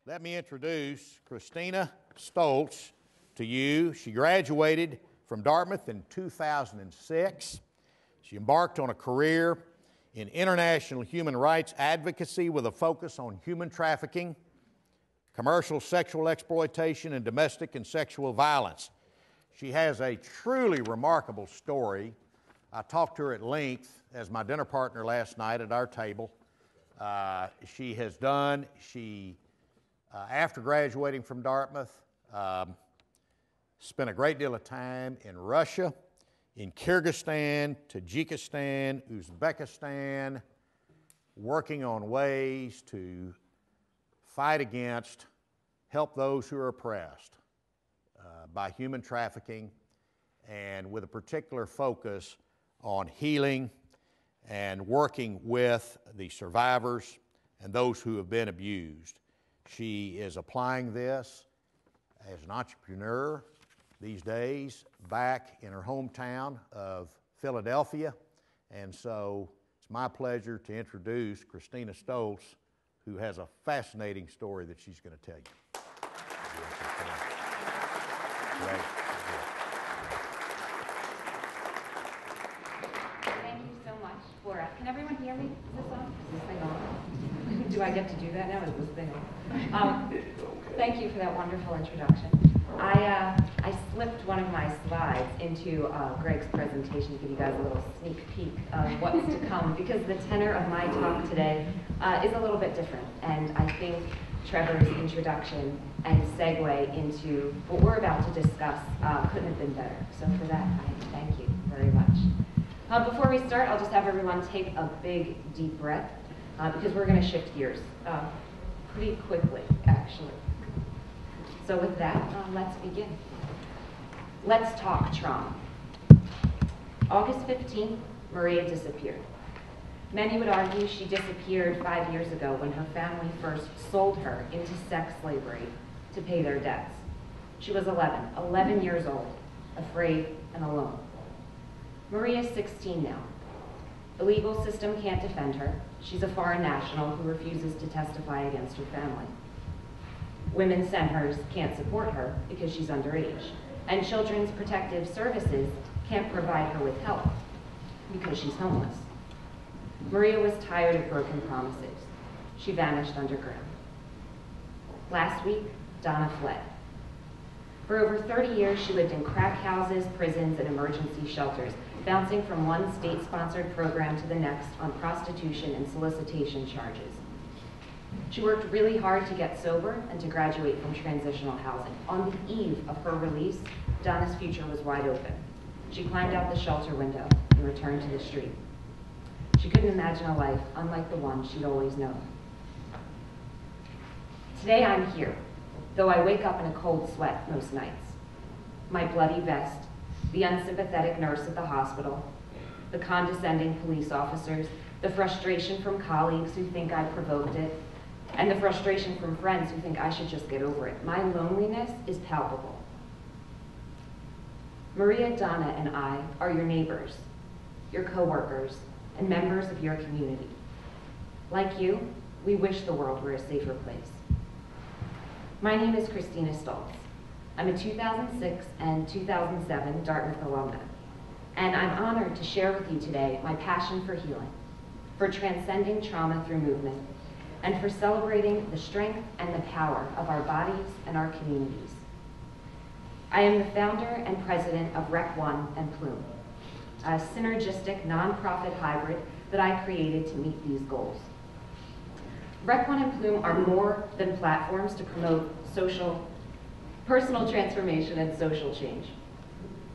Let me introduce Christina Stoltz to you. She graduated from Dartmouth in 2006. She embarked on a career in international human rights advocacy with a focus on human trafficking, commercial sexual exploitation, and domestic and sexual violence. She has a truly remarkable story. I talked to her at length as my dinner partner last night at our table. After graduating from Dartmouth, spent a great deal of time in Russia, in Kyrgyzstan, Tajikistan, Uzbekistan, working on ways to fight against, help those who are oppressed by human trafficking, and with a particular focus on healing and working with the survivors and those who have been abused. She is applying this as an entrepreneur these days back in her hometown of Philadelphia. And so it's my pleasure to introduce Christina Stoltz, who has a fascinating story that she's going to tell you. Great. Thank you so much for, can everyone hear me? Is this on? Is this thing on? Do I get to do that now? Is this thing on? Thank you for that wonderful introduction. I slipped one of my slides into Greg's presentation to give you guys a little sneak peek of what's to come, because the tenor of my talk today is a little bit different, and I think Trevor's introduction and segue into what we're about to discuss couldn't have been better. So for that, I thank you very much. Before we start, I'll just have everyone take a big, deep breath, because we're going to shift gears pretty quickly, actually. So with that, let's begin. Let's talk trauma. August 15th, Maria disappeared. Many would argue she disappeared 5 years ago when her family first sold her into sex slavery to pay their debts. She was 11 years old, afraid and alone. Maria's 16 now. The legal system can't defend her. She's a foreign national who refuses to testify against her family. Women's centers can't support her because she's underage, and Children's Protective Services can't provide her with help because she's homeless. Maria was tired of broken promises. She vanished underground. Last week, Donna fled. For over 30 years, she lived in crack houses, prisons, and emergency shelters, bouncing from one state-sponsored program to the next on prostitution and solicitation charges. She worked really hard to get sober and to graduate from transitional housing. On the eve of her release, Donna's future was wide open. She climbed out the shelter window and returned to the street. She couldn't imagine a life unlike the one she'd always known. Today I'm here, though I wake up in a cold sweat most nights. My bloody vest, the unsympathetic nurse at the hospital, the condescending police officers, the frustration from colleagues who think I provoked it, and the frustration from friends who think I should just get over it. My loneliness is palpable. Maria, Donna, and I are your neighbors, your coworkers, and members of your community. Like you, we wish the world were a safer place. My name is Christina Stoltz. I'm a 2006 and 2007 Dartmouth alumna, and I'm honored to share with you today my passion for healing, for transcending trauma through movement, and for celebrating the strength and the power of our bodies and our communities. I am the founder and president of REQ.1 and Ploome, a synergistic nonprofit hybrid that I created to meet these goals. REQ.1 and Ploome are more than platforms to promote personal transformation and social change.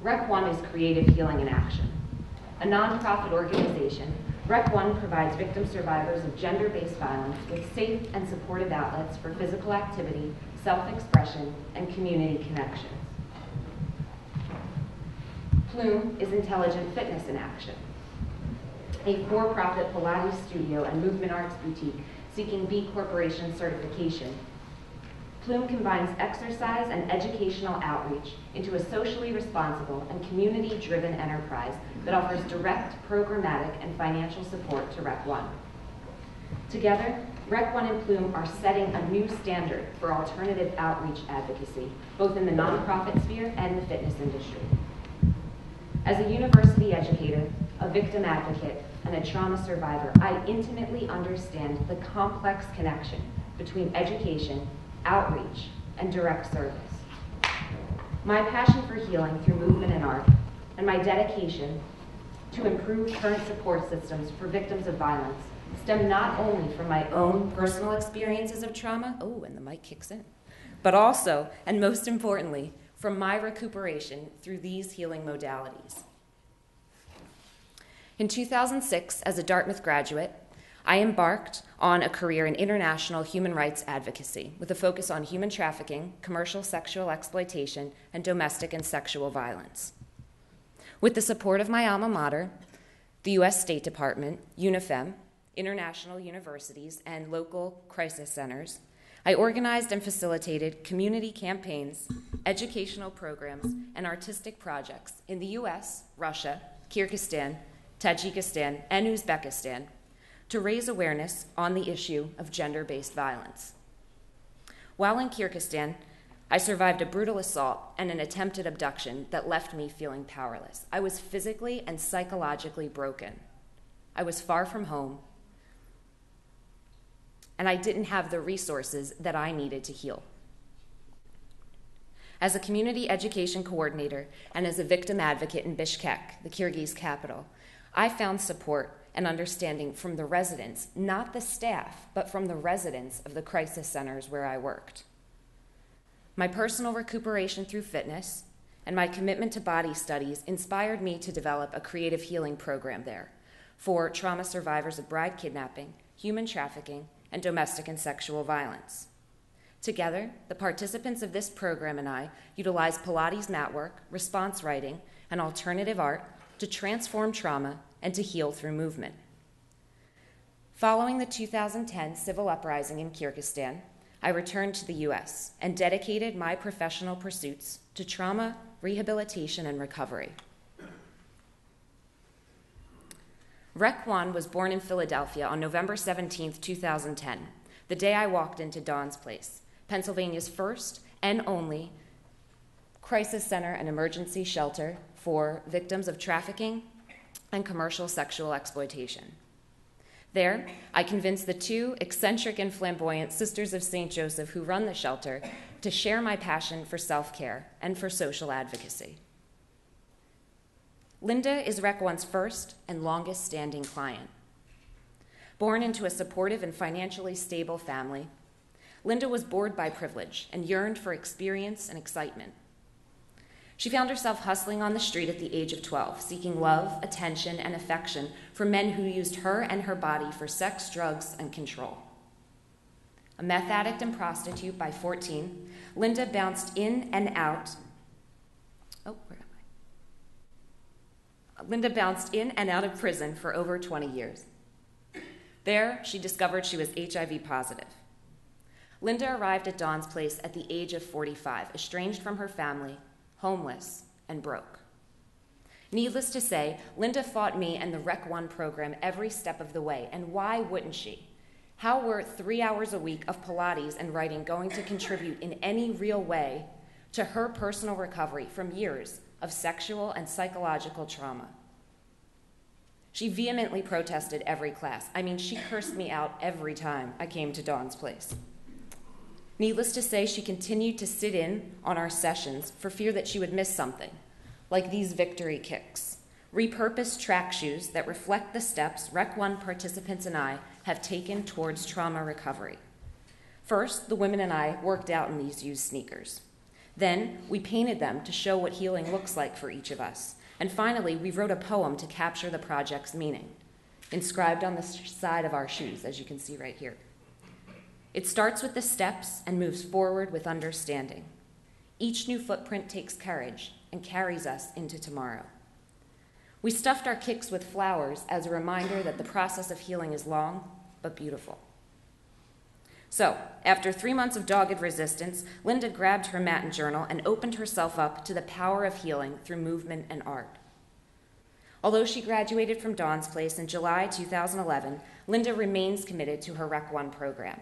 REQ.1 is creative healing in action. A nonprofit organization, REQ.1 provides victim survivors of gender-based violence with safe and supportive outlets for physical activity, self-expression, and community connections. Ploome is intelligent fitness in action, a for-profit Pilates studio and movement arts boutique seeking B Corporation certification. Ploome combines exercise and educational outreach into a socially responsible and community-driven enterprise that offers direct, programmatic, and financial support to REQ.1. Together, REQ.1 and Ploome are setting a new standard for alternative outreach advocacy, both in the nonprofit sphere and the fitness industry. As a university educator, a victim advocate, and a trauma survivor, I intimately understand the complex connection between education, outreach, and direct service. My passion for healing through movement and art, and my dedication to improve current support systems for victims of violence stem not only from my own personal experiences of trauma, oh, and the mic kicks in, but also, and most importantly, from my recuperation through these healing modalities. In 2006, as a Dartmouth graduate, I embarked on a career in international human rights advocacy with a focus on human trafficking, commercial sexual exploitation, and domestic and sexual violence. With the support of my alma mater, the U.S. State Department, UNIFEM, international universities, and local crisis centers, I organized and facilitated community campaigns, educational programs, and artistic projects in the U.S., Russia, Kyrgyzstan, Tajikistan, and Uzbekistan to raise awareness on the issue of gender-based violence. While in Kyrgyzstan, I survived a brutal assault and an attempted abduction that left me feeling powerless. I was physically and psychologically broken. I was far from home, and I didn't have the resources that I needed to heal. As a community education coordinator and as a victim advocate in Bishkek, the Kyrgyz capital, I found support and understanding from the residents, not the staff, but from the residents of the crisis centers where I worked. My personal recuperation through fitness and my commitment to body studies inspired me to develop a creative healing program there for trauma survivors of bride kidnapping, human trafficking, and domestic and sexual violence. Together, the participants of this program and I utilize Pilates mat work, response writing, and alternative art to transform trauma and to heal through movement. Following the 2010 civil uprising in Kyrgyzstan, I returned to the U.S. and dedicated my professional pursuits to trauma, rehabilitation, and recovery. REQ.1 was born in Philadelphia on November 17, 2010, the day I walked into Dawn's Place, Pennsylvania's first and only crisis center and emergency shelter for victims of trafficking and commercial sexual exploitation. There, I convinced the two eccentric and flamboyant Sisters of St. Joseph who run the shelter to share my passion for self-care and for social advocacy. Linda is REQ.1's first and longest-standing client. Born into a supportive and financially stable family, Linda was bored by privilege and yearned for experience and excitement. She found herself hustling on the street at the age of 12, seeking love, attention, and affection from men who used her and her body for sex, drugs, and control. A meth addict and prostitute by 14, Linda bounced in and out. Linda bounced in and out of prison for over 20 years. There, she discovered she was HIV positive. Linda arrived at Dawn's Place at the age of 45, estranged from her family, homeless, and broke. Needless to say, Linda fought me and the REQ.1 program every step of the way, and why wouldn't she? How were 3 hours a week of Pilates and writing going to contribute in any real way to her personal recovery from years of sexual and psychological trauma? She vehemently protested every class. I mean, she cursed me out every time I came to Dawn's Place. Needless to say, she continued to sit in on our sessions for fear that she would miss something, like these victory kicks, repurposed track shoes that reflect the steps REQ.1 participants and I have taken towards trauma recovery. First, the women and I worked out in these used sneakers. Then, we painted them to show what healing looks like for each of us. And finally, we wrote a poem to capture the project's meaning, inscribed on the side of our shoes, as you can see right here. It starts with the steps and moves forward with understanding. Each new footprint takes courage and carries us into tomorrow. We stuffed our kicks with flowers as a reminder that the process of healing is long but beautiful. So, after 3 months of dogged resistance, Linda grabbed her mat and journal and opened herself up to the power of healing through movement and art. Although she graduated from Dawn's Place in July 2011, Linda remains committed to her REQ.1 program.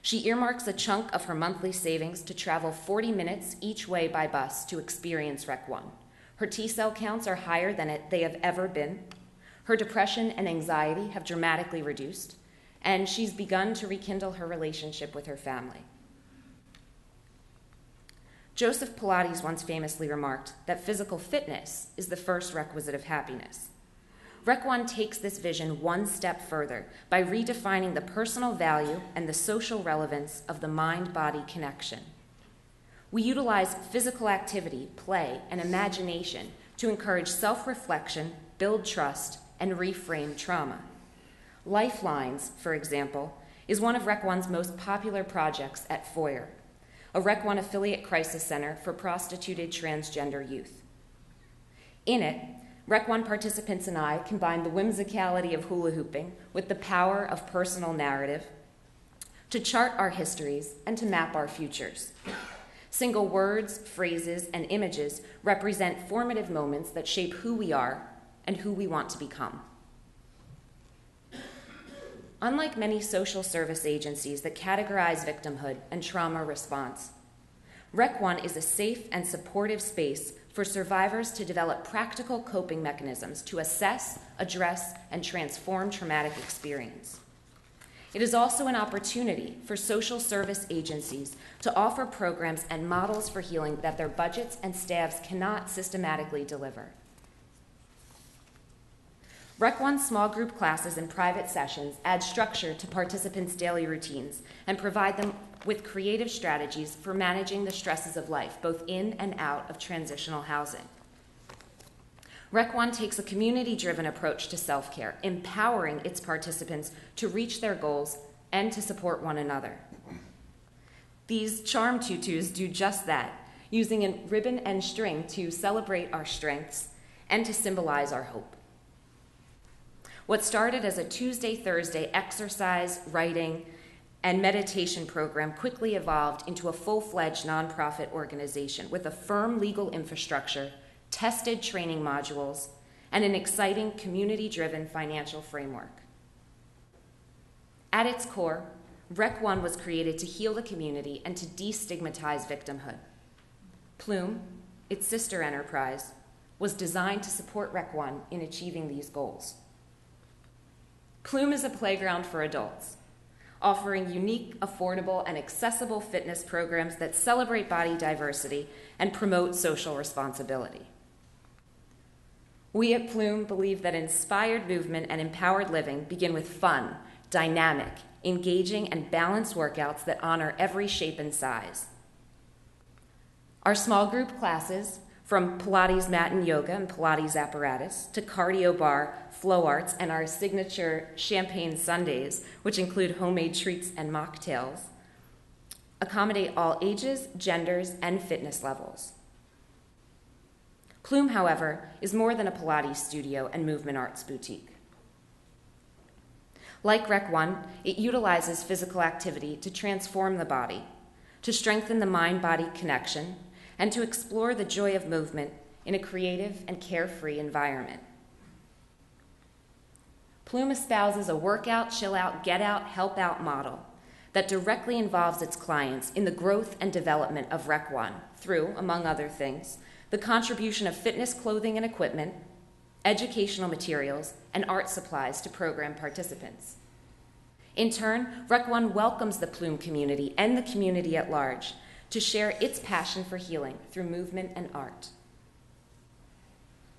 She earmarks a chunk of her monthly savings to travel 40 minutes each way by bus to experience REQ.1. Her T-cell counts are higher than they have ever been. Her depression and anxiety have dramatically reduced, and she's begun to rekindle her relationship with her family. Joseph Pilates once famously remarked that physical fitness is the first requisite of happiness. REQ.1 takes this vision one step further by redefining the personal value and the social relevance of the mind-body connection. We utilize physical activity, play, and imagination to encourage self-reflection, build trust, and reframe trauma. Lifelines, for example, is one of REQ.1's most popular projects at Foyer, a REQ.1 affiliate crisis center for prostituted transgender youth. In it, REQ.1 participants and I combine the whimsicality of hula hooping with the power of personal narrative to chart our histories and to map our futures. Single words, phrases, and images represent formative moments that shape who we are and who we want to become. Unlike many social service agencies that categorize victimhood and trauma response, REQ.1 is a safe and supportive space for survivors to develop practical coping mechanisms to assess, address, and transform traumatic experience. It is also an opportunity for social service agencies to offer programs and models for healing that their budgets and staffs cannot systematically deliver. REQ.1 small group classes and private sessions add structure to participants' daily routines and provide them with creative strategies for managing the stresses of life, both in and out of transitional housing. REQ.1 takes a community-driven approach to self-care, empowering its participants to reach their goals and to support one another. These charm tutus do just that, using a ribbon and string to celebrate our strengths and to symbolize our hope. What started as a Tuesday-Thursday exercise, writing, and meditation program quickly evolved into a full-fledged nonprofit organization with a firm legal infrastructure, tested training modules, and an exciting community-driven financial framework. At its core, REQ.1 was created to heal the community and to destigmatize victimhood. Ploome, its sister enterprise, was designed to support REQ.1 in achieving these goals. Ploome is a playground for adults, offering unique, affordable, and accessible fitness programs that celebrate body diversity and promote social responsibility. We at Ploome believe that inspired movement and empowered living begin with fun, dynamic, engaging, and balanced workouts that honor every shape and size. Our small group classes, from Pilates mat and yoga and Pilates apparatus to cardio bar, flow arts, and our signature champagne sundaes, which include homemade treats and mocktails, accommodate all ages, genders, and fitness levels. Ploome, however, is more than a Pilates studio and movement arts boutique. Like REQ.1, it utilizes physical activity to transform the body, to strengthen the mind-body connection, and to explore the joy of movement in a creative and carefree environment. Ploome espouses a workout, chill out, get out, help out model that directly involves its clients in the growth and development of REQ.1 through, among other things, the contribution of fitness clothing and equipment, educational materials, and art supplies to program participants. In turn, REQ.1 welcomes the Ploome community and the community at large to share its passion for healing through movement and art.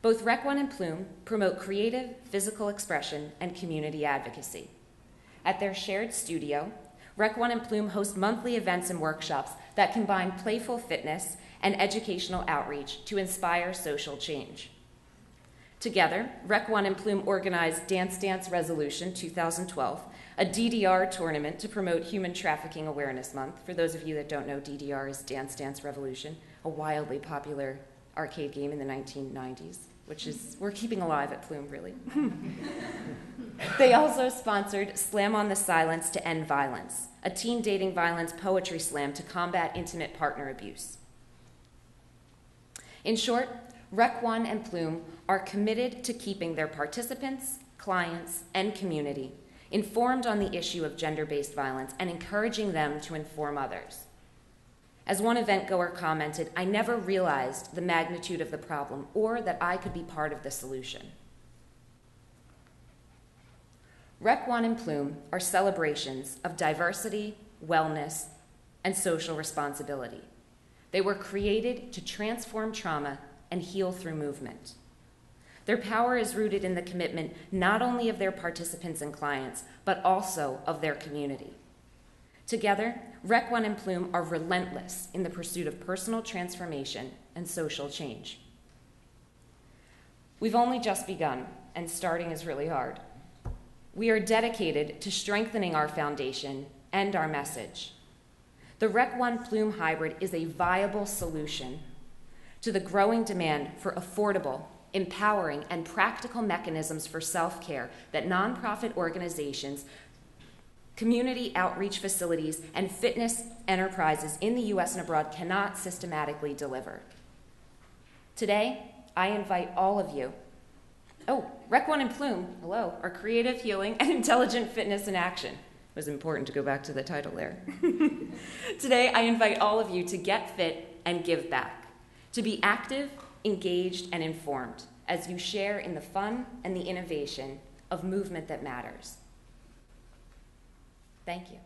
Both REQ.1 and Ploome promote creative, physical expression and community advocacy. At their shared studio, REQ.1 and Ploome host monthly events and workshops that combine playful fitness and educational outreach to inspire social change. Together, REQ.1 and Ploome organized Dance Dance Resolution 2012, a DDR tournament to promote Human Trafficking Awareness Month. For those of you that don't know, DDR is Dance Dance Revolution, a wildly popular arcade game in the 1990s, which is, we're keeping alive at Ploome, really. They also sponsored Slam on the Silence to End Violence, a teen dating violence poetry slam to combat intimate partner abuse. In short, REQ.1 and Ploome are committed to keeping their participants, clients, and community informed on the issue of gender-based violence and encouraging them to inform others. As one event goer commented, "I never realized the magnitude of the problem or that I could be part of the solution." REQ.1 and Ploome are celebrations of diversity, wellness, and social responsibility. They were created to transform trauma and heal through movement. Their power is rooted in the commitment not only of their participants and clients, but also of their community. Together, REQ.1 and Ploome are relentless in the pursuit of personal transformation and social change. We've only just begun, and starting is really hard. We are dedicated to strengthening our foundation and our message. The REQ.1 Ploome hybrid is a viable solution to the growing demand for affordable, empowering, and practical mechanisms for self-care that nonprofit organizations, community outreach facilities, and fitness enterprises in the U.S. and abroad cannot systematically deliver. Today, I invite all of you. REQ.1 and Ploome, hello, are creative, healing, and intelligent fitness in action. It was important to go back to the title there. Today, I invite all of you to get fit and give back, to be active, engaged, and informed as you share in the fun and the innovation of movement that matters. Thank you.